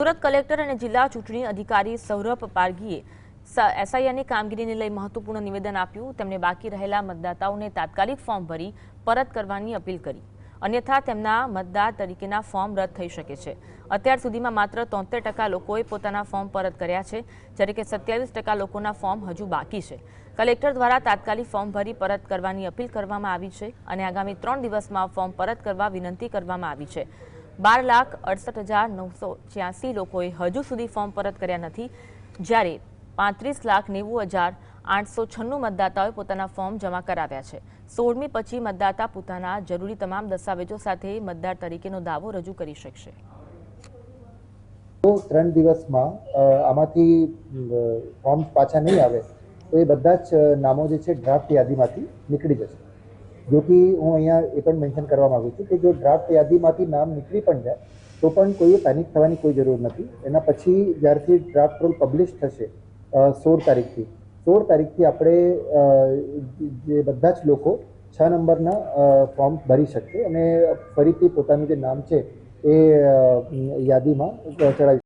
Surat collector અને જિલ્લા ચૂંટણી અધિકારી સૌરભ પારગીએ એસઆઈઆરની કામગીરીને લઈ મહત્વપૂર્ણ નિવેદન આપ્યું। તેમણે બાકી રહેલા મતદાતાઓને તાત્કાલિક ફોર્મ ભરી પરત કરવાની અપીલ કરી, અન્યથા તેમના મતદાર તરીકેના ફોર્મ રદ થઈ શકે છે। અત્યાર સુધીમાં માત્ર 73% લોકોએ પોતાના ફોર્મ પરત કર્યા છે, જ્યારે કે 27% લોકોના ફોર્મ હજુ બાકી છે। કલેક્ટર દ્વારા તાત્કાલિક ફોર્મ ભરી પરત કરવાની અપીલ કરવામાં આવી છે અને આગામી 3 દિવસમાં ફોર્મ પરત કરવા વિનંતી કરવામાં આવી છે। 12,68,986 લોકોએ હજુ સુધી ફોર્મ પરત કર્યા નથી, જ્યારે 35,90,896 મતદાતાઓએ પોતાના ફોર્મ જમા કરાવ્યા છે। 16મી પછી મતદાતા પોતાના જરૂરી તમામ દસ્તાવેજો સાથે મતદાર તરીકેનો દાવો રજૂ કરી શકશે। 3 દિવસમાં આમાંથી ફોર્મ પાછા નહીં આવે તો એ બધા જ નામો જે છે ડ્રાફ્ટ યાદીમાંથી નીકળી જશે। જો કે હું અહીંયા એ પણ મેન્શન કરવા માગું છું કે જો ડ્રાફ્ટ યાદીમાંથી નામ નીકળી પણ જાય તો પણ કોઈએ પેનિક થવાની કોઈ જરૂર નથી। એના પછી જ્યારથી ડ્રાફ્ટ રોલ પબ્લિશ થશે 16 તારીખથી આપણે જે બધા જ લોકો 6 નંબરના ફોર્મ ભરી શકશે અને ફરીથી પોતાનું જે નામ છે એ યાદીમાં ચડાવી